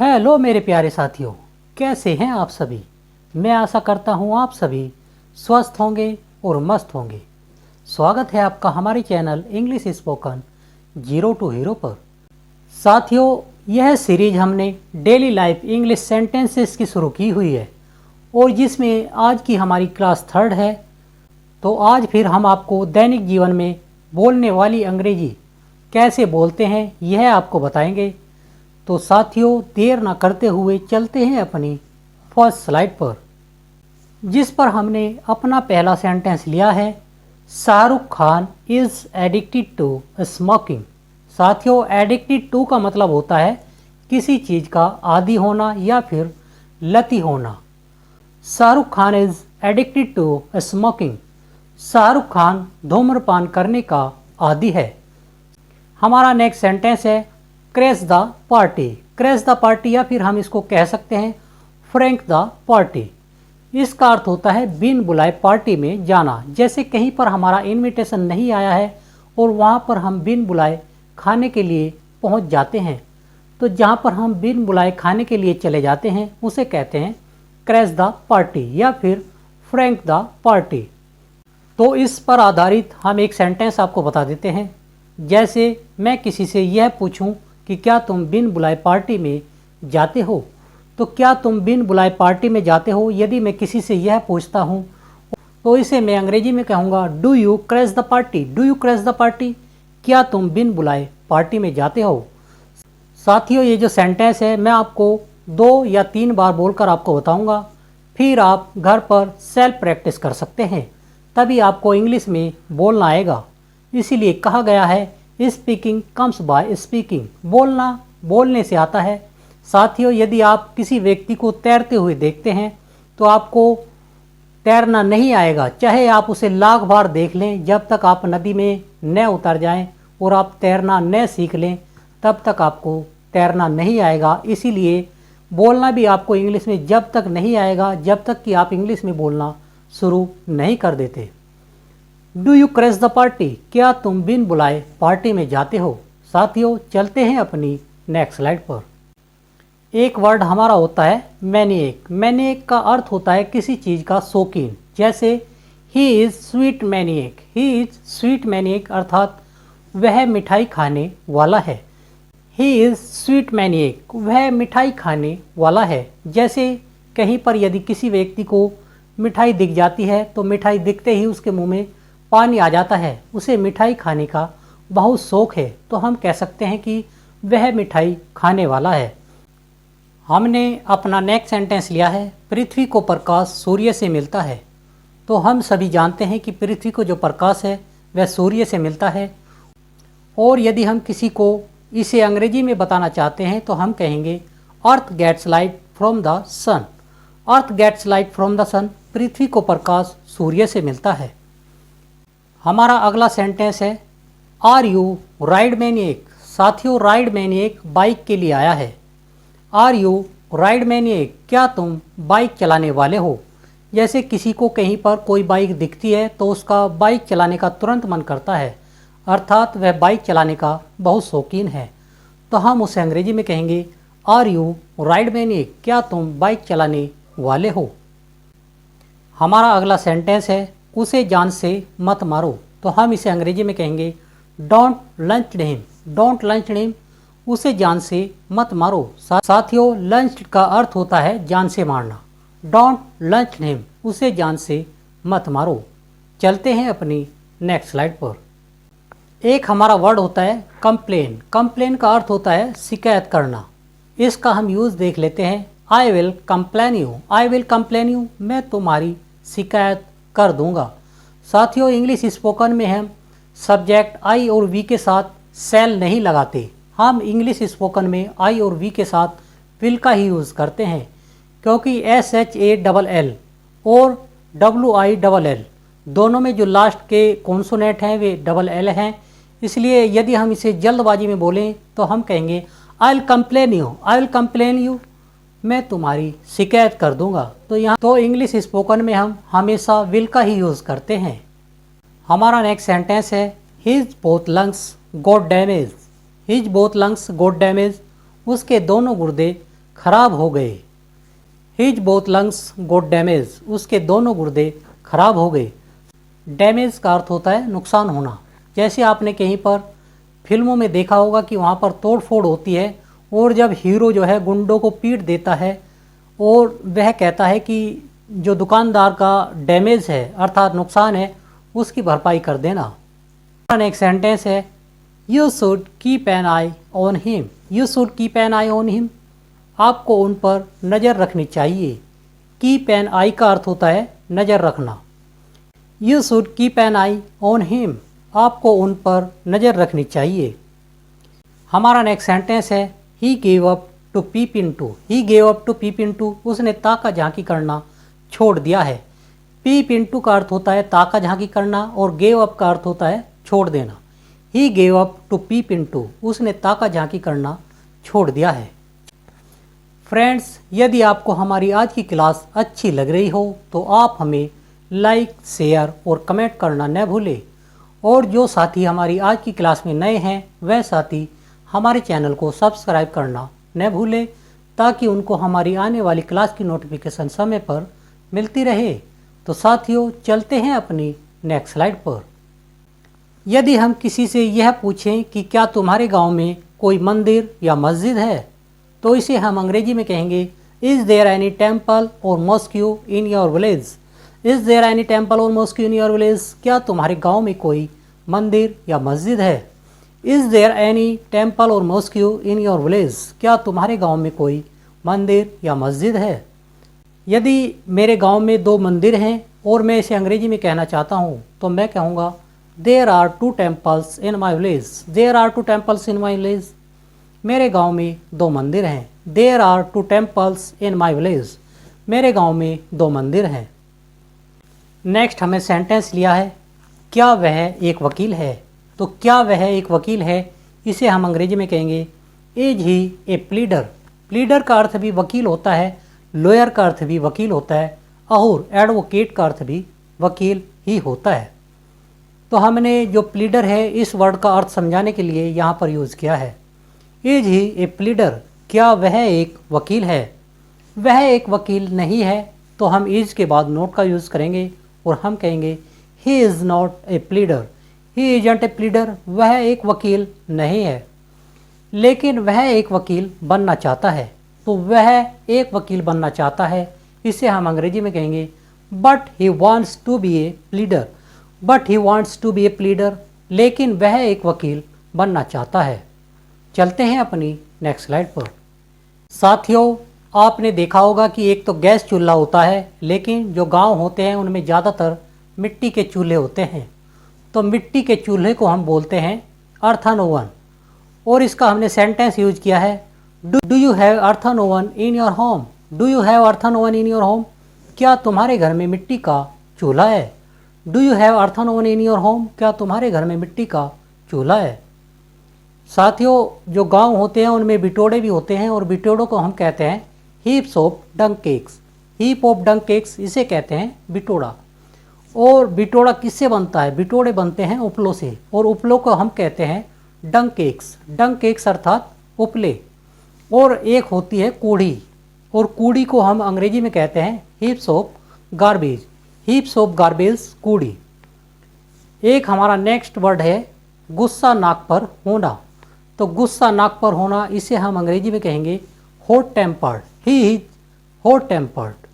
Hello मेरे प्यारे साथियों, कैसे हैं आप सभी। मैं आशा करता हूं आप सभी स्वस्थ होंगे और मस्त होंगे। स्वागत है आपका हमारे channel English spoken zero to hero पर। साथियों, यह सीरीज हमने डेली लाइफ इंग्लिश सेंटेंसेस की शुरू की हुई है और जिसमें आज की हमारी क्लास 3 है। तो आज फिर हम आपको दैनिक जीवन में बोलने वाली अंग्रेजी कैसे बोलते हैं यह आपको बताएंगे। तो साथियों, देर ना करते हुए चलते हैं अपनी फर्स्ट स्लाइड पर, जिस पर हमने अपना पहला सेंटेंस लिया है। Shahrukh Khan is addicted to smoking. साथियों, एडिक्टेड टू का मतलब होता है किसी चीज़ का आदी होना या फिर लती होना। Shahrukh Khan is addicted to smoking. Shahrukh Khan धूम्रपान करने का आदी है। हमारा नेक्स्ट सेंटेंस है crash the party. Crash the party या फिर हम इसको कह सकते हैं फ्रैंक द पार्टी। इसका अर्थ होता है बिन बुलाए पार्टी में जाना। जैसे कहीं पर हमारा इनविटेशन नहीं आया है और वहाँ पर हम बिन बुलाए खाने के लिए पहुँच जाते हैं, तो जहाँ पर हम बिन बुलाए खाने के लिए चले जाते हैं उसे कहते हैं क्रैश द पार्टी या फिर फ्रैंक द पार्टी। तो इस पर आधारित हम एक सेंटेंस आपको बता देते हैं। जैसे मैं किसी से यह पूछूं कि क्या तुम बिन बुलाए पार्टी में जाते हो, तो क्या तुम बिन बुलाए पार्टी में जाते हो यदि मैं किसी से यह पूछता हूं तो इसे मैं अंग्रेजी में कहूँगा do you crash the party. Do you crash the party, क्या तुम बिन बुलाए पार्टी में जाते हो। साथियों, ये जो सेंटेंस है मैं आपको 2 या 3 बार बोलकर आपको बताऊंगा, फिर आप घर पर सेल्फ प्रैक्टिस कर सकते हैं, तभी आपको इंग्लिश में बोलना आएगा। इसीलिए कहा गया है स्पीकिंग कम्स बाय स्पीकिंग। बोलना बोलने से आता है। साथियों, यदि आप किसी व्यक्ति को तैरते हुए देखते हैं तो आपको तैरना नहीं आएगा, चाहे आप उसे लाख बार देख लें। जब तक आप नदी में न उतर जाएं और आप तैरना न सीख लें तब तक आपको तैरना नहीं आएगा। इसीलिए बोलना भी आपको इंग्लिश में जब तक नहीं आएगा जब तक कि आप इंग्लिश में बोलना शुरू नहीं कर देते। Do you crash the party, क्या तुम बिन बुलाए पार्टी में जाते हो। साथियों, चलते हैं अपनी नेक्स्ट स्लाइड पर। एक वर्ड हमारा होता है मैनिएक। मैनिएक का अर्थ होता है किसी चीज़ का शौकीन। जैसे he is sweet maniac. He is sweet maniac अर्थात वह मिठाई खाने वाला है। ही इज़ स्वीट मैनिएक, वह मिठाई खाने वाला है। जैसे कहीं पर यदि किसी व्यक्ति को मिठाई दिख जाती है तो मिठाई दिखते ही उसके मुंह में पानी आ जाता है, उसे मिठाई खाने का बहुत शौक है, तो हम कह सकते हैं कि वह मिठाई खाने वाला है। हमने अपना नेक्स्ट सेंटेंस लिया है पृथ्वी को प्रकाश सूर्य से मिलता है। तो हम सभी जानते हैं कि पृथ्वी को जो प्रकाश है वह सूर्य से मिलता है। और यदि हम किसी को इसे अंग्रेजी में बताना चाहते हैं तो हम कहेंगे earth gets light from the sun. Earth gets light from the sun, पृथ्वी को प्रकाश सूर्य से मिलता है। हमारा अगला सेंटेंस है आर यू राइड मैनिएक। साथियों, राइड मैनिएक बाइक के लिए आया है। आर यू राइड मैनिएक, क्या तुम बाइक चलाने वाले हो। जैसे किसी को कहीं पर कोई बाइक दिखती है तो उसका बाइक चलाने का तुरंत मन करता है, अर्थात वह बाइक चलाने का बहुत शौकीन है। तो हम उसे अंग्रेजी में कहेंगे आर यू राइड मैनिएक, क्या तुम बाइक चलाने वाले हो। हमारा अगला सेंटेंस है उसे जान से मत मारो। तो हम इसे अंग्रेजी में कहेंगे don't lunch him. Don't lunch him, उसे जान से मत मारो। साथियों, लंच का अर्थ होता है जान से मारना। डोंट लंच हिम, उसे जान से मत मारो। चलते हैं अपनी नेक्स्ट स्लाइड पर। एक हमारा वर्ड होता है कंप्लेन। कंप्लेन का अर्थ होता है शिकायत करना। इसका हम यूज़ देख लेते हैं I will complain you. I will complain you, मैं तुम्हारी शिकायत कर दूंगा। साथियों, इंग्लिश स्पोकन में हम सब्जेक्ट आई और वी के साथ सेल नहीं लगाते। हम इंग्लिश स्पोकन में आई और वी के साथ विल का ही यूज़ करते हैं, क्योंकि SHALL और WILL दोनों में जो लास्ट के कॉन्सोनेंट हैं वे डबल एल हैं। इसलिए यदि हम इसे जल्दबाजी में बोलें तो हम कहेंगे I will complain you. I will complain you, मैं तुम्हारी शिकायत कर दूंगा। तो यहाँ तो इंग्लिश स्पोकन में हम हमेशा विल का ही यूज़ करते हैं। हमारा नेक्स्ट सेंटेंस है his both lungs got damage. His both lungs got damage, उसके दोनों गुर्दे खराब हो गए। हिज बोथ लंग्स गोट डैमेज, उसके दोनों गुर्दे खराब हो गए। डैमेज का अर्थ होता है नुकसान होना। जैसे आपने कहीं पर फिल्मों में देखा होगा कि वहाँ पर तोड़ फोड़ होती है और जब हीरो जो है गुंडों को पीट देता है और वह कहता है कि जो दुकानदार का डैमेज है अर्थात नुकसान है उसकी भरपाई कर देना। एक सेंटेंस है, you should keep an I on him. You should keep an I on him, आपको उन पर नज़र रखनी चाहिए। कीप एन आई का अर्थ होता है नज़र रखना। You should keep an I on him, आपको उन पर नज़र रखनी चाहिए। हमारा नेक्स्ट सेंटेंस है, he gave up to peep into. He gave up to peep into, उसने ताका झांकी करना छोड़ दिया है। पीप इनटू का अर्थ होता है ताका झांकी करना और गेव अप का अर्थ होता है छोड़ देना। He gave up to peep into, उसने ताका झांकी करना छोड़ दिया है। फ्रेंड्स, यदि आपको हमारी आज की क्लास अच्छी लग रही हो तो आप हमें लाइक, शेयर और कमेंट करना न भूलें। और जो साथी हमारी आज की क्लास में नए हैं वह साथी हमारे चैनल को सब्सक्राइब करना न भूलें ताकि उनको हमारी आने वाली क्लास की नोटिफिकेशन समय पर मिलती रहे। तो साथियों, चलते हैं अपनी नेक्स्ट स्लाइड पर। यदि हम किसी से यह पूछें कि क्या तुम्हारे गांव में कोई मंदिर या मस्जिद है, तो इसे हम अंग्रेजी में कहेंगे, इज़ देयर एनी टेम्पल और mosque in your village. Is there any temple और मॉस्क्यू इन योर विलेज, क्या तुम्हारे गांव में कोई मंदिर या मस्जिद है। इज़ देयर एनी टेम्पल और मॉस्क्यू इन योर विलेज, क्या तुम्हारे गांव में कोई मंदिर या मस्जिद है। यदि मेरे गांव में 2 मंदिर हैं और मैं इसे अंग्रेजी में कहना चाहता हूं तो मैं कहूँगा, there are 2 temples in my village. There are 2 temples in my village, मेरे गांव में 2 मंदिर हैं। There are 2 temples in my village, मेरे गांव में 2 मंदिर हैं। नेक्स्ट हमें सेंटेंस लिया है, क्या वह एक वकील है। तो क्या वह एक वकील है, इसे हम अंग्रेजी में कहेंगे, is he A pleader. Pleader का अर्थ भी वकील होता है, लॉयर का अर्थ भी वकील होता है और एडवोकेट का अर्थ भी वकील ही होता है। तो हमने जो प्लीडर है इस वर्ड का अर्थ समझाने के लिए यहाँ पर यूज़ किया है। इज ही ए प्लीडर, क्या वह एक वकील है। वह एक वकील नहीं है तो हम इज के बाद नॉट का यूज़ करेंगे और हम कहेंगे, he is not a pleader. He isn't A pleader, वह एक वकील नहीं है लेकिन वह एक वकील बनना चाहता है। तो वह एक वकील बनना चाहता है, इसे हम अंग्रेजी में कहेंगे, but he wants to be a pleader. But he wants to be a pleader, लेकिन वह एक वकील बनना चाहता है। चलते हैं अपनी नेक्स्ट स्लाइड पर। साथियों, आपने देखा होगा कि एक तो गैस चूल्हा होता है लेकिन जो गांव होते हैं उनमें ज़्यादातर मिट्टी के चूल्हे होते हैं। तो मिट्टी के चूल्हे को हम बोलते हैं अर्थन ओवन। और इसका हमने सेंटेंस यूज किया है, do you have earthen oven in your home. Do you have earthen oven in your home, क्या तुम्हारे घर में मिट्टी का चूल्हा है। Do you have earthen oven in your home, क्या तुम्हारे घर में मिट्टी का चूल्हा है। साथियों, जो गांव होते हैं उनमें बिटोड़े भी होते हैं और बिटोड़ों को हम कहते हैं heaps of dung cakes. Heap of dung cakes, इसे कहते हैं बिटोड़ा। और बिटोड़ा किससे बनता है, बिटोड़े बनते हैं उपलों से और उपलों को हम कहते हैं डंग केक्स। डंग केक्स अर्थात उपले। और एक होती है कूड़ी, और कूड़ी को हम अंग्रेजी में कहते हैं heaps of garbage. Heaps of garbage, कूड़ी। एक हमारा नेक्स्ट वर्ड है गुस्सा नाक पर होना। तो गुस्सा नाक पर होना, इसे हम अंग्रेजी में कहेंगे hot tempered. He is hot tempered.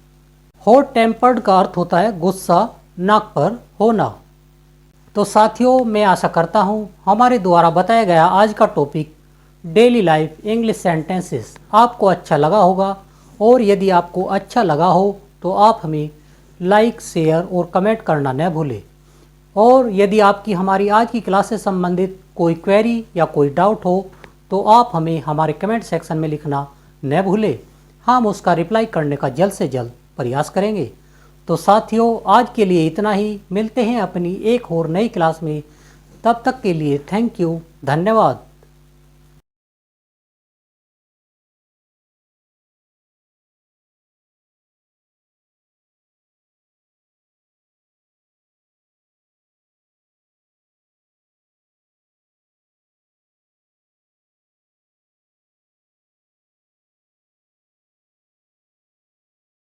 Hot tempered का अर्थ होता है गुस्सा नाक पर होना। तो साथियों, मैं आशा करता हूँ हमारे द्वारा बताया गया आज का topic daily life English sentences आपको अच्छा लगा होगा। और यदि आपको अच्छा लगा हो तो आप हमें लाइक, शेयर और कमेंट करना न भूलें। और यदि आपकी हमारी आज की क्लास से संबंधित कोई क्वेरी या कोई डाउट हो तो आप हमें हमारे कमेंट सेक्शन में लिखना न भूलें। हम उसका रिप्लाई करने का जल्द से जल्द प्रयास करेंगे। तो साथियों, आज के लिए इतना ही। मिलते हैं अपनी एक और नई क्लास में। तब तक के लिए थैंक यू, धन्यवाद।